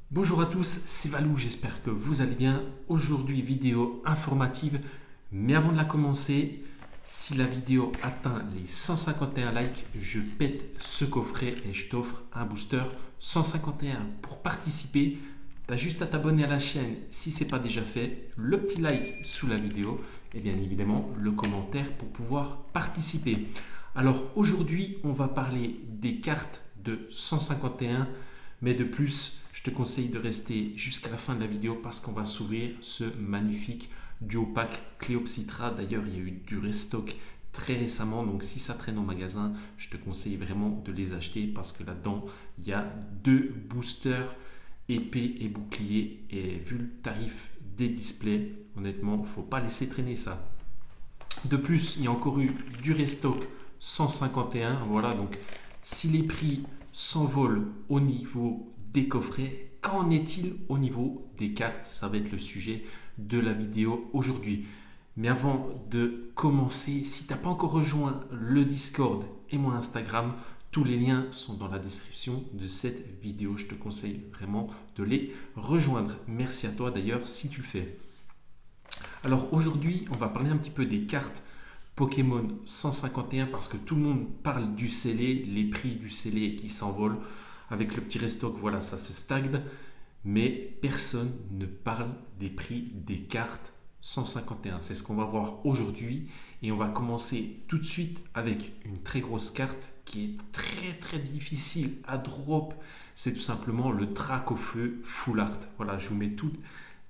Bonjour à tous, c'est Valou, j'espère que vous allez bien. Aujourd'hui, vidéo informative, mais avant de la commencer, si la vidéo atteint les 151 likes, je pète ce coffret et je t'offre un booster 151. Pour participer, tu as juste à t'abonner à la chaîne si ce n'est pas déjà fait, le petit like sous la vidéo et bien évidemment le commentaire pour pouvoir participer. Alors aujourd'hui, on va parler des cartes de 151, mais de plus, je te conseille de rester jusqu'à la fin de la vidéo parce qu'on va s'ouvrir ce magnifique duo pack Cléopsitra. D'ailleurs, il y a eu du restock très récemment, donc si ça traîne en magasin, je te conseille vraiment de les acheter parce que là-dedans, il y a deux boosters épée et bouclier, et vu le tarif des displays, honnêtement, il ne faut pas laisser traîner ça. De plus, il y a encore eu du restock 151. Voilà, donc si les prix s'envolent au niveau des coffrets, qu'en est-il au niveau des cartes? Ça va être le sujet de la vidéo aujourd'hui. Mais avant de commencer, si tu n'as pas encore rejoint le Discord et mon Instagram, tous les liens sont dans la description de cette vidéo. Je te conseille vraiment de les rejoindre. Merci à toi d'ailleurs si tu le fais. Alors aujourd'hui, on va parler un petit peu des cartes Pokémon 151 parce que tout le monde parle du scellé, les prix du scellé qui s'envolent. Avec le petit restock, voilà, ça se stagne. Mais personne ne parle des prix des cartes 151. C'est ce qu'on va voir aujourd'hui. Et on va commencer tout de suite avec une très grosse carte qui est très difficile à drop. C'est tout simplement le Dracofeu Full Art. Voilà, je vous mets tous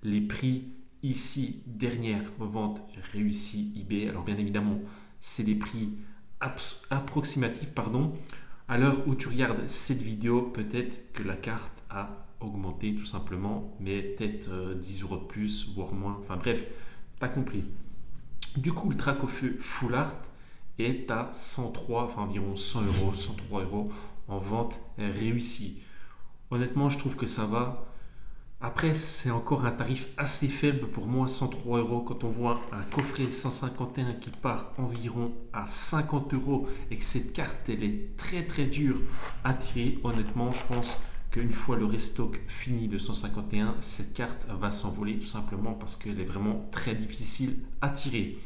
les prix ici. Dernière vente réussie eBay. Alors bien évidemment, c'est des prix approximatifs, pardon. À l'heure où tu regardes cette vidéo, peut-être que la carte a augmenté tout simplement, mais peut-être 10 euros de plus, voire moins. Enfin bref, t'as compris. Du coup, le Dracofeu Full Art est à 103, enfin environ 100 euros, 103 euros en vente réussie. Honnêtement, je trouve que ça va. Après, c'est encore un tarif assez faible pour moi, 103 euros. Quand on voit un coffret 151 qui part environ à 50 euros et que cette carte, elle est très dure à tirer, honnêtement, je pense qu'une fois le restock fini de 151, cette carte va s'envoler tout simplement parce qu'elle est vraiment très difficile à tirer.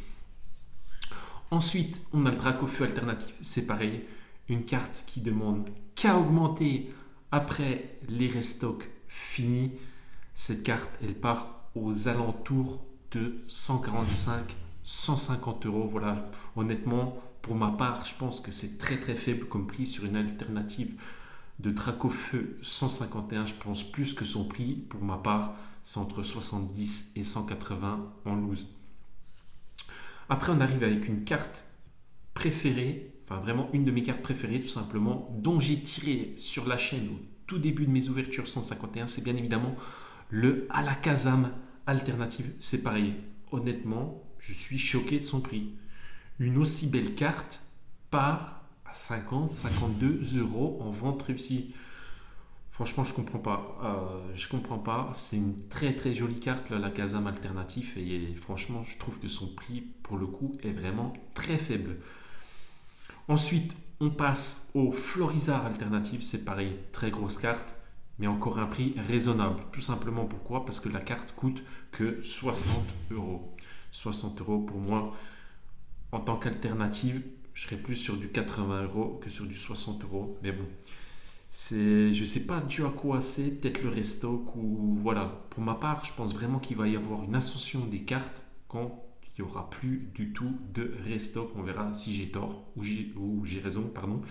Ensuite, on a le Dracofeu alternatif, c'est pareil, une carte qui demande qu'à augmenter après les restocks finis. Cette carte, elle part aux alentours de 145, 150 euros. Voilà, honnêtement, pour ma part, je pense que c'est très faible comme prix sur une alternative de Dracofeu 151. Je pense plus que son prix, pour ma part, c'est entre 70 et 180 en loose. Après, on arrive avec une carte préférée, enfin vraiment une de mes cartes préférées tout simplement, dont j'ai tiré sur la chaîne au tout début de mes ouvertures 151, c'est bien évidemment le Alakazam alternative. C'est pareil, honnêtement, je suis choqué de son prix. Une aussi belle carte part à 50, 52 euros en vente réussie. Franchement, je comprends pas. Je comprends pas. C'est une très jolie carte, la Alakazam alternatif, et franchement, je trouve que son prix, pour le coup, est vraiment très faible. Ensuite, on passe au Florizard alternatif. C'est pareil, très grosse carte, mais encore un prix raisonnable. Tout simplement pourquoi? Parce que la carte coûte que 60 euros. 60 euros pour moi, en tant qu'alternative, je serais plus sur du 80 euros que sur du 60 euros. Mais bon, je ne sais pas dû à quoi c'est, peut-être le restock ou voilà. Pour ma part, je pense vraiment qu'il va y avoir une ascension des cartes quand il n'y aura plus du tout de restock. On verra si j'ai tort ou j'ai raison, pardon.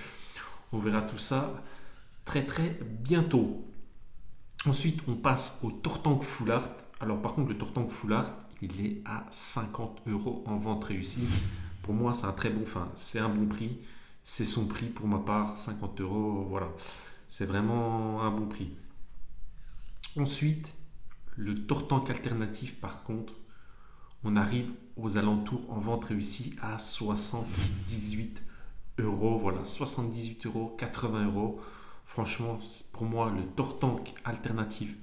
On verra tout ça très bientôt. Ensuite, on passe au Tortank Full Art. Alors par contre, le Tortank Full Art, il est à 50 euros en vente réussie. Pour moi, c'est un très bon, enfin, c'est un bon prix. C'est son prix pour ma part, 50 euros, voilà. C'est vraiment un bon prix. Ensuite, le Tortank alternatif, par contre, on arrive aux alentours en vente réussie à 78 euros. Voilà, 78 euros, 80 euros. Franchement, pour moi, le Tortank alternatif,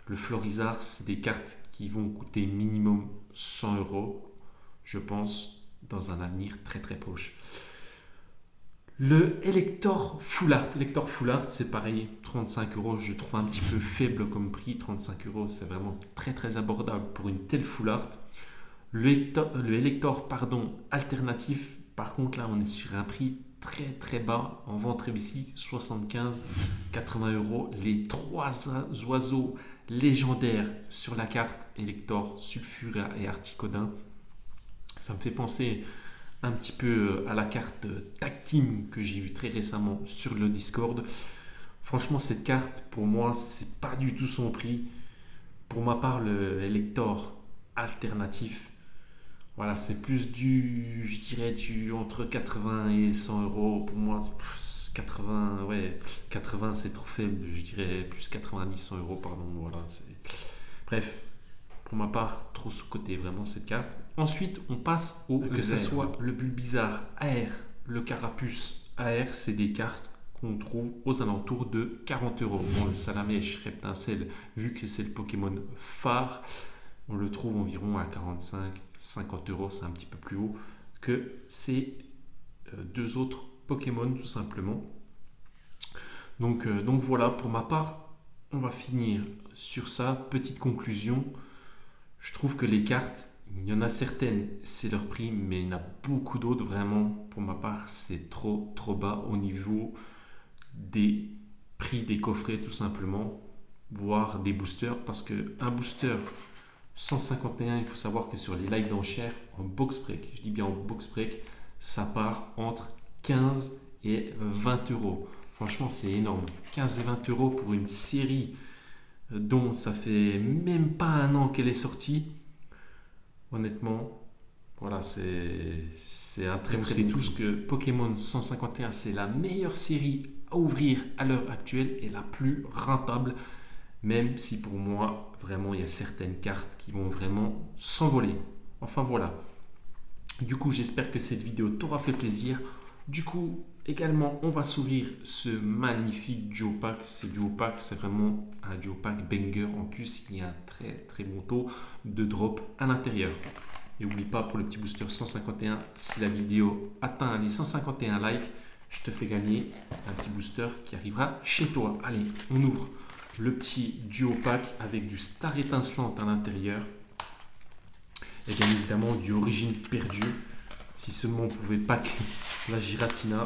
le Florizard, c'est des cartes qui vont coûter minimum 100 euros, je pense, dans un avenir très proche. Le Elector Full Art. Elector Full Art, c'est pareil, 35 euros. Je trouve un petit peu faible comme prix. 35 euros, c'est vraiment très très abordable pour une telle Full Art. Le Elector, pardon, alternatif, par contre, là, on est sur un prix très très bas en vente ici, 75-80 euros. Les trois oiseaux légendaires sur la carte, Elector, Sulfura et Articodin. Ça me fait penser un petit peu à la carte Tag Team que j'ai vue très récemment sur le Discord. Franchement, cette carte, pour moi, c'est pas du tout son prix. Pour ma part, le Elector alternatif, voilà, c'est plus je dirais, entre 80 et 100 euros. Pour moi, c'est plus 80, ouais, 80 c'est trop faible. Je dirais plus 90, 100 euros, pardon. Voilà, bref, pour ma part, trop sous-côté vraiment cette carte. Ensuite, on passe que ce soit le Bulbizarre AR, le Carapuce AR, c'est des cartes qu'on trouve aux alentours de 40 euros. Bon, le Salamèche Reptincelle, vu que c'est le Pokémon phare, on le trouve environ à 45-50 euros. C'est un petit peu plus haut que ces deux autres Pokémon, tout simplement. Donc voilà, pour ma part, on va finir sur ça. Petite conclusion. Je trouve que les cartes, il y en a certaines, c'est leur prix, mais il y en a beaucoup d'autres, vraiment, pour ma part, c'est trop bas au niveau des prix des coffrets, tout simplement, voire des boosters, parce qu'un booster 151, il faut savoir que sur les lives d'enchères, en box break, je dis bien en box break, ça part entre 15 et 20 euros. Franchement, c'est énorme. 15 et 20 euros pour une série dont ça fait même pas un an qu'elle est sortie. Honnêtement, voilà, c'est un très très bon. Tous que Pokémon 151, c'est la meilleure série à ouvrir à l'heure actuelle et la plus rentable, même si pour moi, vraiment, il y a certaines cartes qui vont vraiment s'envoler. Enfin voilà. Du coup, j'espère que cette vidéo t'aura fait plaisir. Du coup, également, on va s'ouvrir ce magnifique duo pack. Ce duo pack, c'est vraiment un duo pack banger. En plus, il y a un très très bon taux de drop à l'intérieur. Et n'oublie pas, pour le petit booster 151, si la vidéo atteint les 151 likes, je te fais gagner un petit booster qui arrivera chez toi. Allez, on ouvre le petit duo pack avec du Star étincelante à l'intérieur. Et bien évidemment, du Origine perdue. Si seulement on pouvait pack la Giratina,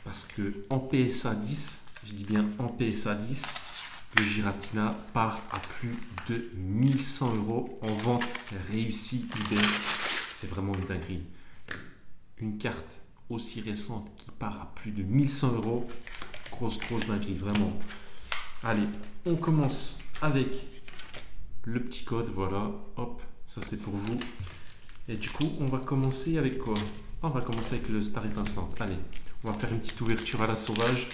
parce que en PSA 10, je dis bien en PSA 10, le Giratina part à plus de 1100 euros en vente réussie eBay. C'est vraiment une dinguerie. Une carte aussi récente qui part à plus de 1100 euros, grosse dinguerie, vraiment. Allez, on commence avec le petit code, voilà, hop, ça c'est pour vous. Et du coup, on va commencer avec quoi? On va commencer avec le Star étincelant. Allez, on va faire une petite ouverture à la sauvage.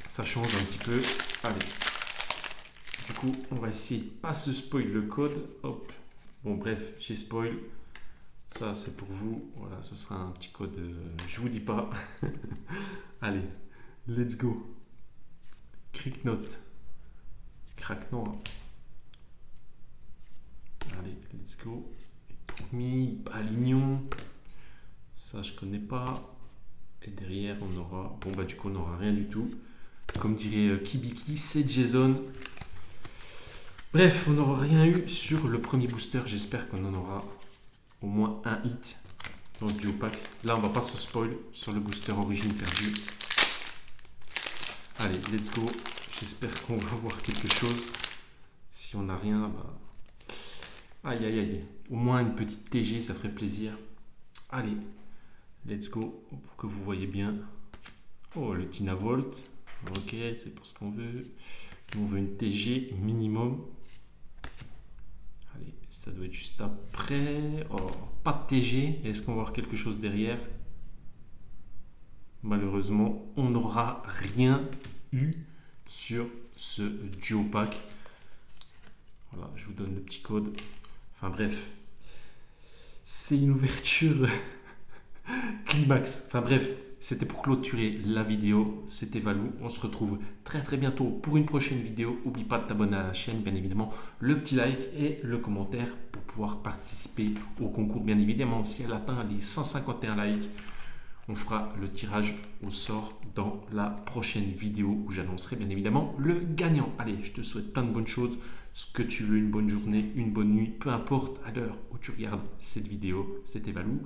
Ça change un petit peu. Allez. Du coup, on va essayer de pas se spoil le code. Hop. Bon, bref, j'ai spoil. Ça, c'est pour vous. Voilà, ça sera un petit code. Je vous dis pas. Allez, let's go. Cricknote. Cracknoir. Allez, let's go. Balignon, ça je connais pas. Et derrière on aura, bon bah du coup on n'aura rien du tout. Comme dirait Kibiki, c'est Jason. Bref, on n'aura rien eu sur le premier booster. J'espère qu'on en aura au moins un hit dans ce duo pack. Là on va pas se spoil sur le booster Origine perdue. Allez, let's go. J'espère qu'on va voir quelque chose. Si on n'a rien, bah aïe aïe aïe, au moins une petite TG, ça ferait plaisir. Allez, let's go, pour que vous voyez bien. Oh, le Tina Volt, ok, c'est pour ce qu'on veut. On veut une TG minimum. Allez, ça doit être juste après. Oh, pas de TG, est-ce qu'on va voir quelque chose derrière? Malheureusement, on n'aura rien eu sur ce duo pack. Voilà, je vous donne le petit code. Enfin bref, c'est une ouverture climax. Enfin bref, c'était pour clôturer la vidéo. C'était Valou. On se retrouve très bientôt pour une prochaine vidéo. N'oublie pas de t'abonner à la chaîne, bien évidemment, le petit like et le commentaire pour pouvoir participer au concours. Bien évidemment, si elle atteint les 151 likes, On fera le tirage au sort dans la prochaine vidéo où j'annoncerai bien évidemment le gagnant. Allez, je te souhaite plein de bonnes choses, ce que tu veux, une bonne journée, une bonne nuit, peu importe à l'heure où tu regardes cette vidéo. C'était Valou.